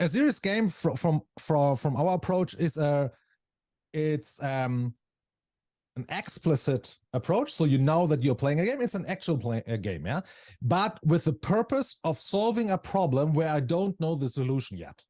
A serious game from our approach is it's an explicit approach, so you know that you're playing a game. It's an actual game, yeah, but with the purpose of solving a problem where I don't know the solution yet.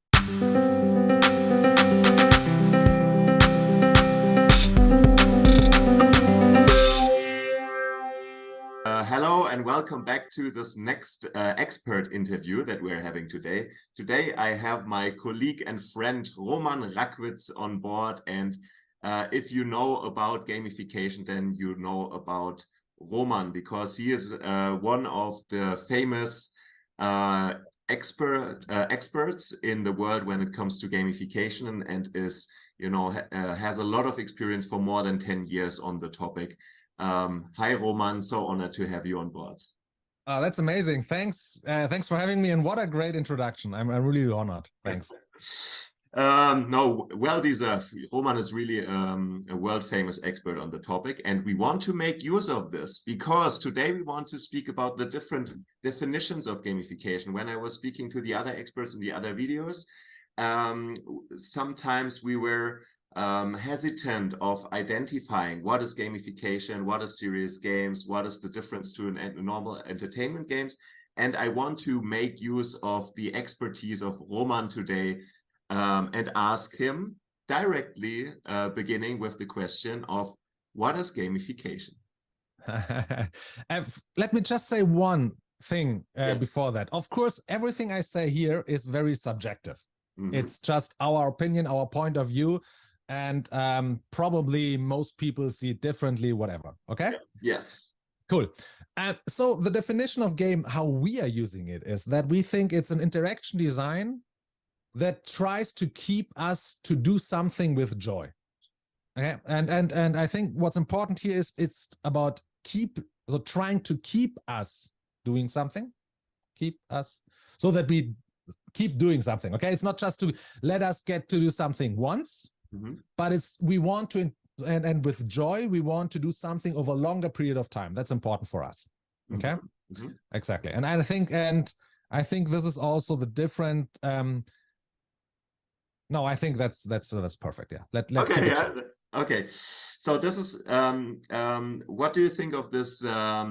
Hello and welcome back to this next expert interview that we're having today. Today I have my colleague and friend Roman Rackwitz on board, and if you know about gamification, then you know about Roman, because he is one of the famous experts in the world when it comes to gamification, and is, has a lot of experience for more than 10 years on the topic. Hi, Roman. So honored to have you on board. That's amazing. Thanks. Thanks for having me. And what a great introduction. I'm really honored. Thanks. No, well deserved. Roman is really a world famous expert on the topic, and we want to make use of this because today we want to speak about the different definitions of gamification. When I was speaking to the other experts in the other videos, sometimes we were hesitant of identifying what is gamification, what is serious games, what is the difference to normal entertainment games. And I want to make use of the expertise of Roman today and ask him directly, beginning with the question of what is gamification? Let me just say one thing Yeah. before that. Of course, everything I say here is very subjective. It's just our opinion, our point of view, and probably most people see it differently, whatever. Okay? Yes. Cool. And so the definition of game, how we are using it, is that we think it's an interaction design that tries to keep us to do something with joy. Okay, and I think what's important here is it's about trying to keep us doing something, keep us so that we keep doing something. Okay, it's not just to let us get to do something once, but it's we want to and with joy we want to do something over a longer period of time. That's important for us. Okay, exactly. And I think this is also the different. No, I think that's perfect. Yeah. Let okay. Yeah. Okay. So this is what do you think of this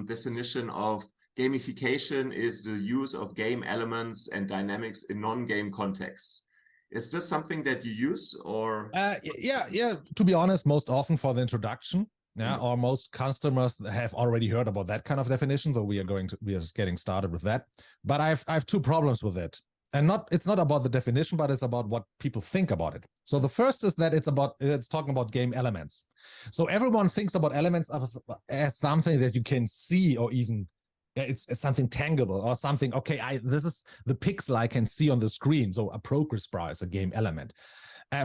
definition of gamification is the use of game elements and dynamics in non-game contexts? Is this something that you use, or? Yeah. To be honest, most often for the introduction. Yeah, or most customers have already heard about that kind of definition, so we are getting started with that. But I have two problems with it. And it's not about the definition, but it's about what people think about it. So the first is that it's talking about game elements. So everyone thinks about elements as something that you can see, or even it's something tangible or something. Okay, this is the pixel I can see on the screen. So a progress bar is a game element.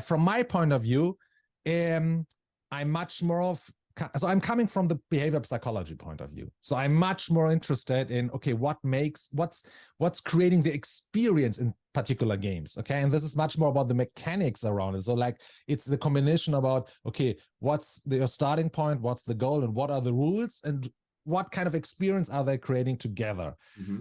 From my point of view, I'm much more of so I'm coming from the behavior psychology point of view. So I'm much more interested in, okay, what's creating the experience in particular games. Okay. And this is much more about the mechanics around it. So like it's the combination about, okay, what's your starting point, what's the goal, and what are the rules, and what kind of experience are they creating together?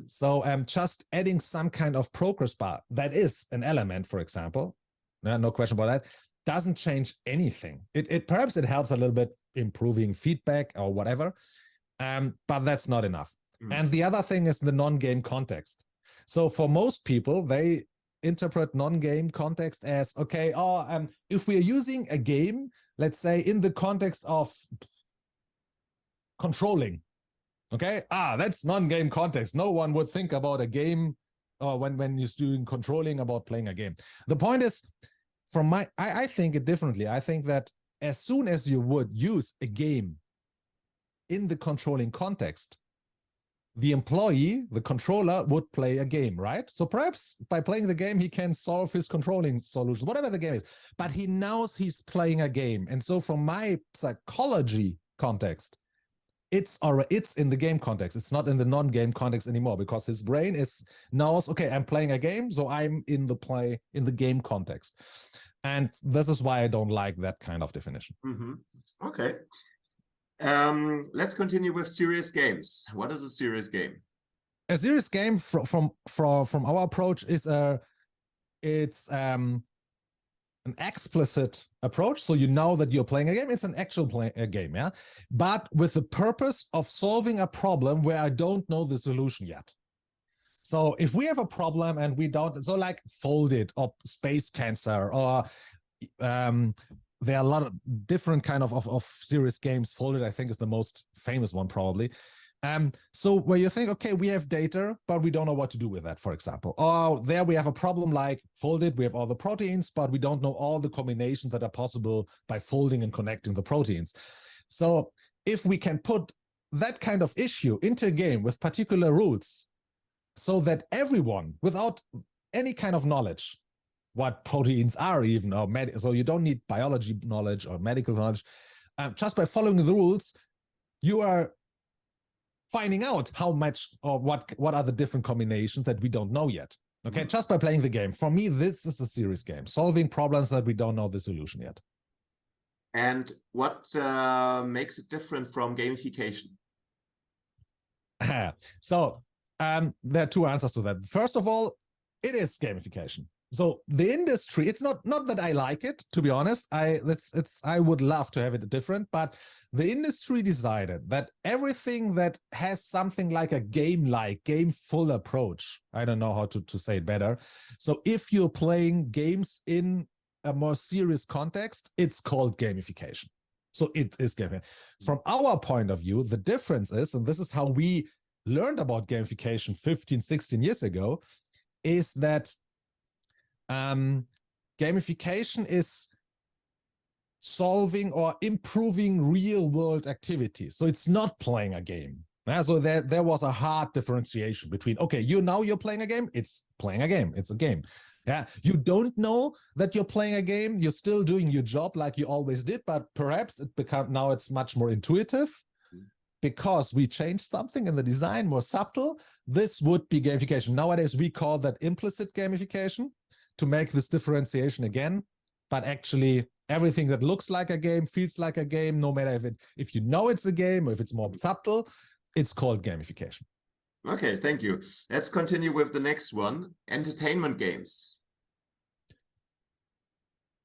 So just adding some kind of progress bar that is an element, for example, no question about that, doesn't change anything. It perhaps it helps a little bit improving feedback or whatever, but that's not enough. And the other thing is the non-game context. So for most people, they interpret non-game context as, okay, if we are using a game, let's say in the context of controlling, okay, that's non-game context. No one would think about a game or when you're doing controlling about playing a game. The point is, I think it differently. I think that as soon as you would use a game in the controlling context, the employee, the controller, would play a game, right? So perhaps by playing the game, he can solve his controlling solution, whatever the game is, but he knows he's playing a game. And so from my psychology context, it's in the game context. It's not in the non-game context anymore, because his brain knows, okay, I'm playing a game, so I'm in the game context. And this is why I don't like that kind of definition. Okay. Let's continue with serious games. What is a serious game? A serious game from our approach is it's an explicit approach. So you know that you're playing a game. It's an actual game, yeah? But with the purpose of solving a problem where I don't know the solution yet. So if we have a problem and we don't, so like Folded or Space Cancer, or there are a lot of different kind of serious games. Folded, I think, is the most famous one probably. So where you think, okay, we have data, but we don't know what to do with that, for example. Or there we have a problem like Folded, we have all the proteins, but we don't know all the combinations that are possible by folding and connecting the proteins. So if we can put that kind of issue into a game with particular rules, so that everyone, without any kind of knowledge, what proteins are even, or so you don't need biology knowledge or medical knowledge, just by following the rules, you are finding out how much or what are the different combinations that we don't know yet. Okay, just by playing the game. For me, this is a serious game, solving problems that we don't know the solution yet. And what makes it different from gamification? So there are two answers to that. First of all, it is gamification. So the industry, it's not that I like it, to be honest. I would love to have it different, but the industry decided that everything that has something like a game-full approach, I don't know how to say it better. So if you're playing games in a more serious context, it's called gamification. So it is gamification. From our point of view, the difference is, and this is how we learned about gamification 15, 16 years ago, is that gamification is solving or improving real world activities. So it's not playing a game. So there was a hard differentiation between, okay, you're playing a game, it's playing a game, it's a game. Yeah, you don't know that you're playing a game, you're still doing your job like you always did, but perhaps now it's much more intuitive because we changed something in the design, more subtle. This would be gamification. Nowadays, we call that implicit gamification to make this differentiation again, but actually everything that looks like a game, feels like a game, no matter if you know it's a game or if it's more subtle, it's called gamification. Okay, thank you. Let's continue with the next one, entertainment games.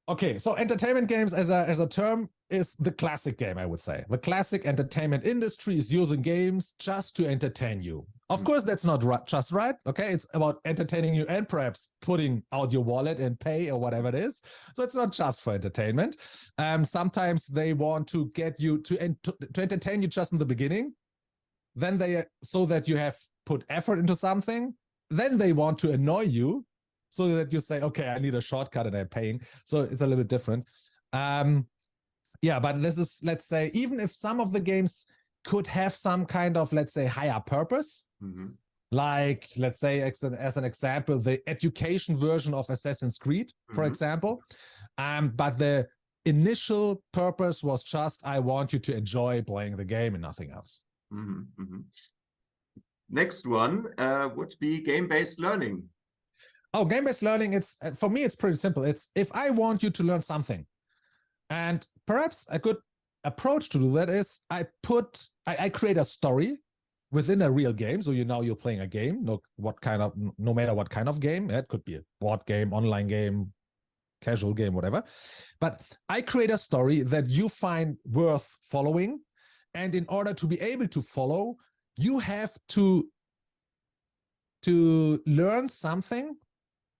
Okay, so entertainment games as a term is the classic game, I would say. The classic entertainment industry is using games just to entertain you. Of course, that's not just right, okay? It's about entertaining you and perhaps putting out your wallet and pay or whatever it is. So it's not just for entertainment. Sometimes they want to get you to entertain you just in the beginning. Then so that you have put effort into something. Then they want to annoy you so that you say, okay, I need a shortcut and I'm paying. So it's a little bit different. Yeah, but this is, let's say, even if some of the games could have some kind of, let's say, higher purpose, like, let's say, as an example, the education version of Assassin's Creed, for example. But the initial purpose was just, I want you to enjoy playing the game and nothing else. Next one would be game-based learning. Oh, game-based learning, for me, it's pretty simple. It's if I want you to learn something, and perhaps a good approach to do that is I create a story within a real game. So you're playing a game, no matter what kind of game. It could be a board game, online game, casual game, whatever. But I create a story that you find worth following. And in order to be able to follow, you have to learn something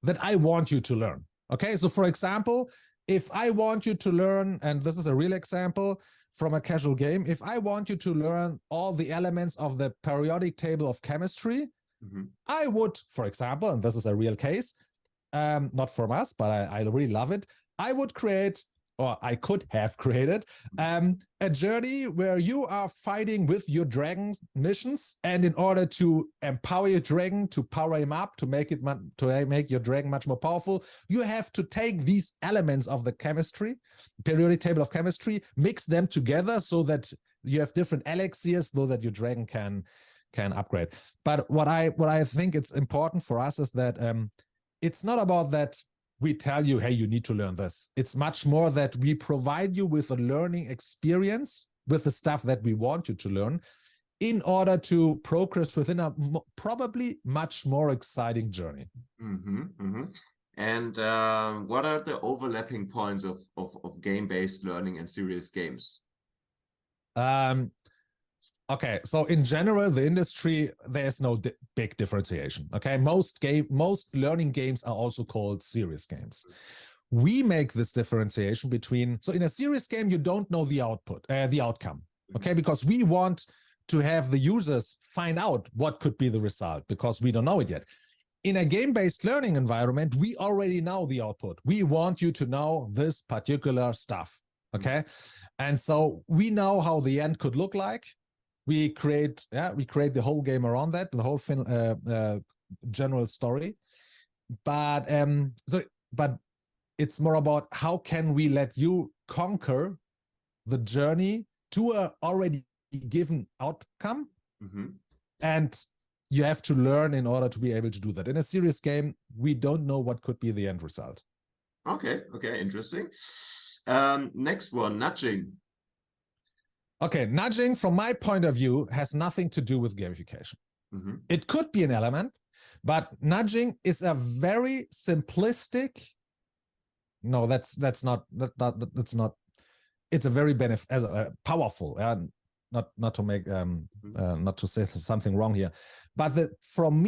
that I want you to learn. Okay, so for example, if I want you to learn, and this is a real example from a casual game, if I want you to learn all the elements of the periodic table of chemistry, I would, for example, and this is a real case, not from us, but I really love it, I would create, or I could have created, a journey where you are fighting with your dragon missions, and in order to empower your dragon, to power him up, to make your dragon much more powerful, you have to take these elements of the chemistry, periodic table of chemistry, mix them together so that you have different elixirs, so that your dragon can upgrade. But what I think it's important for us is that it's not about that we tell you, hey, you need to learn this. It's much more that we provide you with a learning experience with the stuff that we want you to learn in order to progress within a probably much more exciting journey. And what are the overlapping points of game-based learning and serious games? Um, okay, so in general, the industry, there's no big differentiation. Okay, most learning games are also called serious games. We make this differentiation between, so in a serious game, you don't know the outcome. Okay, because we want to have the users find out what could be the result because we don't know it yet. In a game-based learning environment, we already know the output. We want you to know this particular stuff, okay? And so we know how the end could look like. We create the whole game around that, the whole general story. But but it's more about how can we let you conquer the journey to a already given outcome, and you have to learn in order to be able to do that. In a serious game, we don't know what could be the end result. Okay, interesting. Next one, nudging. Okay, nudging, from my point of view, has nothing to do with gamification. It could be an element, but nudging is a very simplistic. No, that's not. It's a very powerful. Not to make not to say something wrong here, but from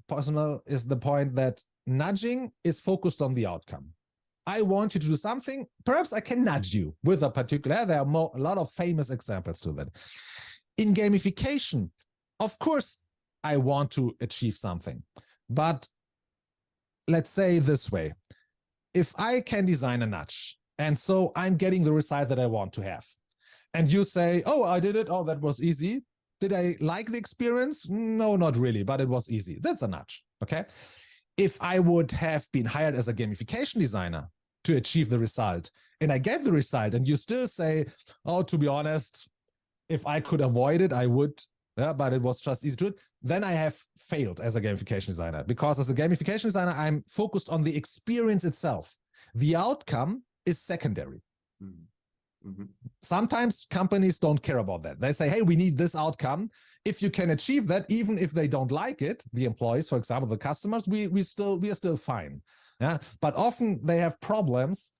personal is the point that nudging is focused on the outcome. I want you to do something. Perhaps I can nudge you with a particular. There are a lot of famous examples to that. In gamification, of course, I want to achieve something, but let's say this way: if I can design a nudge, and so I'm getting the result that I want to have, and you say, oh, I did it. Oh, that was easy. Did I like the experience? No, not really, but it was easy. That's a nudge, okay? If I would have been hired as a gamification designer to achieve the result, and I get the result, and you still say, oh, to be honest, if I could avoid it, I would, but it was just easy to do it, then I have failed as a gamification designer, because as a gamification designer, I'm focused on the experience itself. The outcome is secondary. Sometimes companies don't care about that. They say, hey, we need this outcome. If you can achieve that, even if they don't like it, the employees, for example, the customers, we are still fine. Yeah. But often they have problems,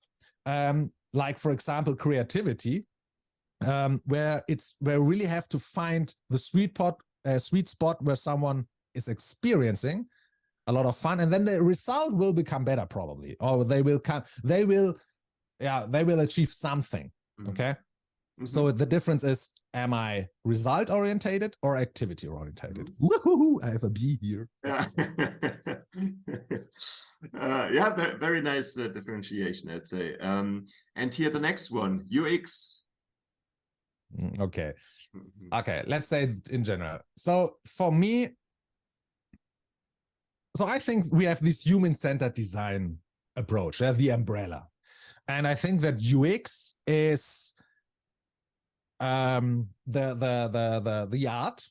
like, for example, creativity, where we really have to find the sweet spot where someone is experiencing a lot of fun, and then the result will become better probably, or they will achieve something. Okay. So the difference is, am I result orientated or activity orientated? Woohoo! I have a B here. Yeah, very nice differentiation, I'd say. And here the next one, UX. Okay. Okay, let's say in general. So for me, so I think we have this human-centered design approach, the umbrella. And I think that UX is the art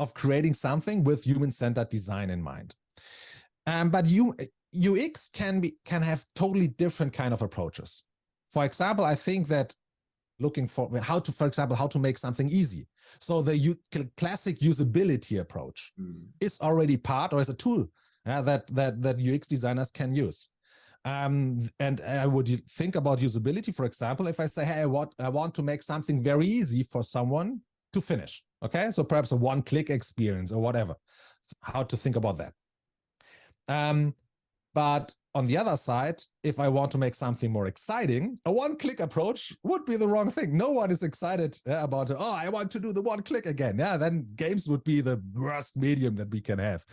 of creating something with human-centered design in mind. But UX can have totally different kind of approaches. For example, I think that looking for how to make something easy. So the classic usability approach is already part, or is a tool that UX designers can use. And I would think about usability, for example, if I say, hey, I want to make something very easy for someone to finish. Okay, so perhaps a one-click experience or whatever. How to think about that. But on the other side, if I want to make something more exciting, a one-click approach would be the wrong thing. No one is excited about, oh, I want to do the one-click again. Yeah, then games would be the worst medium that we can have,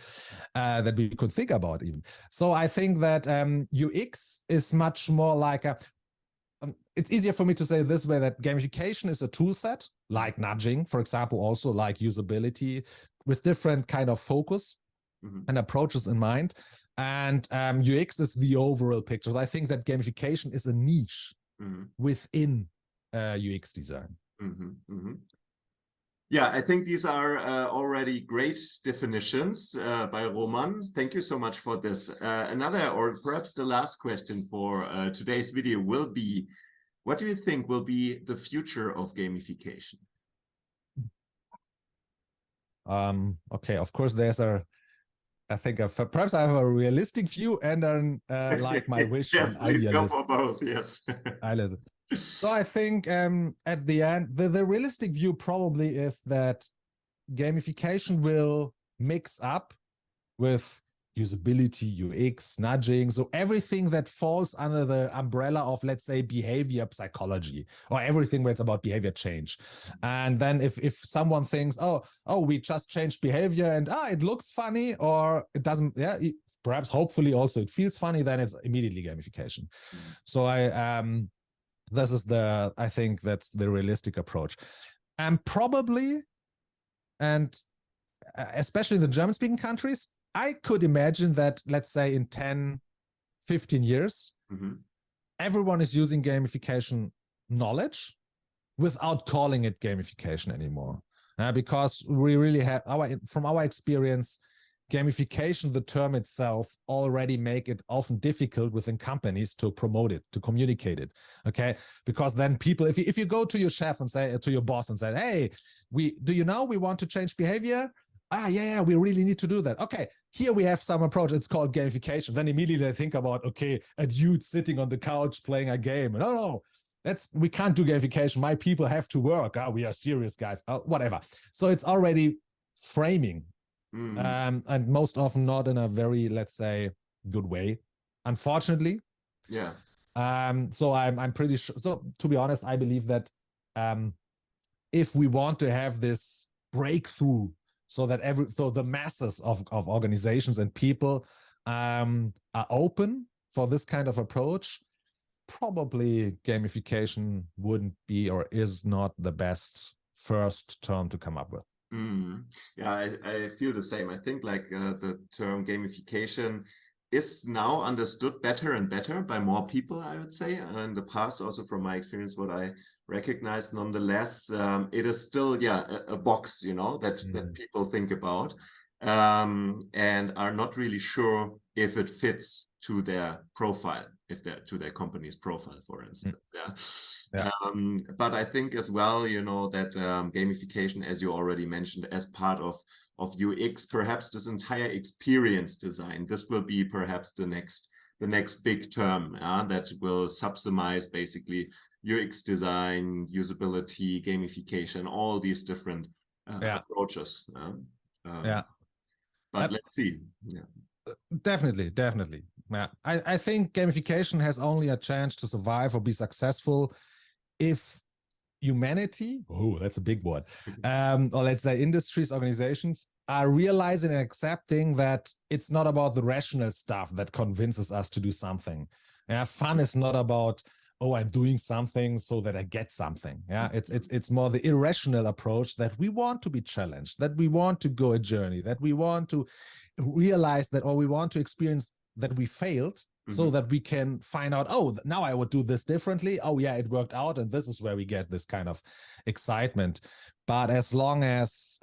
that we could think about even. So I think that UX is much more like it's easier for me to say this way, that gamification is a tool set, like nudging, for example, also like usability, with different kind of focus and approaches in mind. And UX is the overall picture. I think that gamification is a niche within UX design. Yeah, I think these are already great definitions by Roman. Thank you so much for this. Another, or perhaps the last question for today's video will be, what do you think will be the future of gamification? Okay, of course, there's a I think perhaps I have a realistic view and then like my wish Yes, and please go idealist. for both. Yes. So I think at the end, the realistic view probably is that gamification will mix up with usability, UX, nudging, so everything that falls under the umbrella of, let's say, behavior psychology, or everything where it's about behavior change. And then if someone thinks, oh, we just changed behavior and it looks funny, or it doesn't, yeah, perhaps hopefully also it feels funny, then it's immediately gamification. So this is I think that's the realistic approach. And probably, and especially in the German-speaking countries, I could imagine that, let's say in 10, 15 years, everyone is using gamification knowledge without calling it gamification anymore. Because we really have, from our experience, gamification, the term itself, already make it often difficult within companies to promote it, to communicate it. Okay, because then people, if you go to your chef and say, to your boss and say, hey, we want to change behavior. Yeah, we really need to do that. Okay, here we have some approach. It's called gamification. Then immediately I think about, okay, a dude sitting on the couch playing a game. No, we can't do gamification. My people have to work. We are serious guys. Whatever. So it's already framing. And most often not in a very, let's say, good way, unfortunately. Yeah. So I'm pretty sure. So to be honest, I believe that if we want to have this breakthrough, so that the masses of organizations and people are open for this kind of approach, probably gamification wouldn't be or is not the best first term to come up with. Yeah, I feel the same. I think like the term gamification is now understood better and better by more people, I would say. In the past, also from my experience, what I recognized, nonetheless, it is still, a box, that people think about and are not really sure if it fits to their profile, to their company's profile, for instance. But I think as well, that gamification, as you already mentioned, as part of UX, perhaps this entire experience design, this will be perhaps the next big term that will subsumize basically UX design, usability, gamification, all these different approaches. But let's see. Definitely. Yeah, I think gamification has only a chance to survive or be successful if humanity, that's a big word, or let's say industries, organizations are realizing and accepting that it's not about the rational stuff that convinces us to do something. Fun is not about, I'm doing something so that I get something. It's more the irrational approach that we want to be challenged, that we want to go a journey, that we want to realize that, or we want to experience that we failed, so that we can find out, now I would do this differently. It worked out. And this is where we get this kind of excitement. But as long as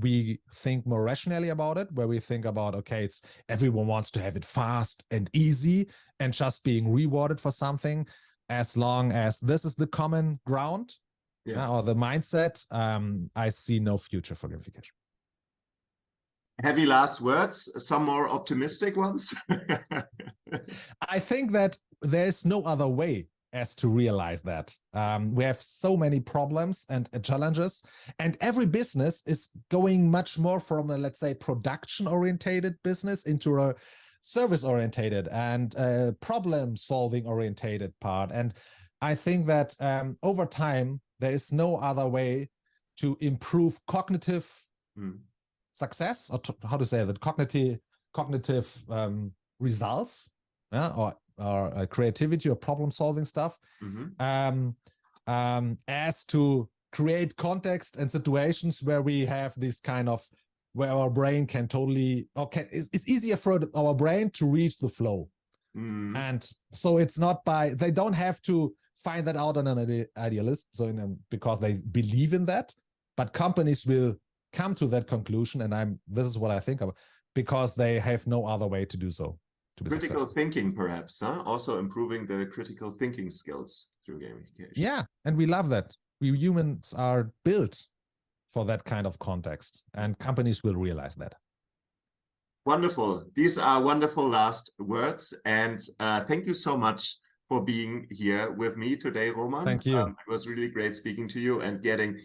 we think more rationally about it, where we think about, okay, everyone wants to have it fast and easy and just being rewarded for something, as long as this is the common ground or the mindset, I see no future for gamification. Heavy last words, some more optimistic ones? I think that there's no other way as to realize that. We have so many problems and challenges, and every business is going much more from a, let's say, production-orientated business into a service-orientated and problem-solving orientated part. And I think that over time, there is no other way to improve cognitive success, or how to say that, cognitive results, or creativity or problem solving stuff, as to create context and situations where we have this kind of, where our brain can totally, it's easier for our brain to reach the flow. And so it's not they don't have to find that out on an idealist, because they believe in that, but companies will come to that conclusion, and this is what I think of, because they have no other way to do so. Critical thinking, perhaps, also improving the critical thinking skills through gamification. Yeah, and we love that. We humans are built for that kind of context, and companies will realize that. Wonderful. These are wonderful last words. And thank you so much for being here with me today, Roman. Thank you. It was really great speaking to you and getting,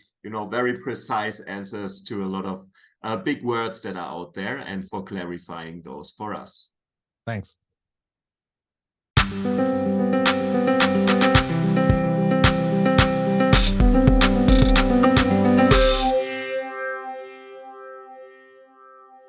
very precise answers to a lot of big words that are out there, and for clarifying those for us. Thanks.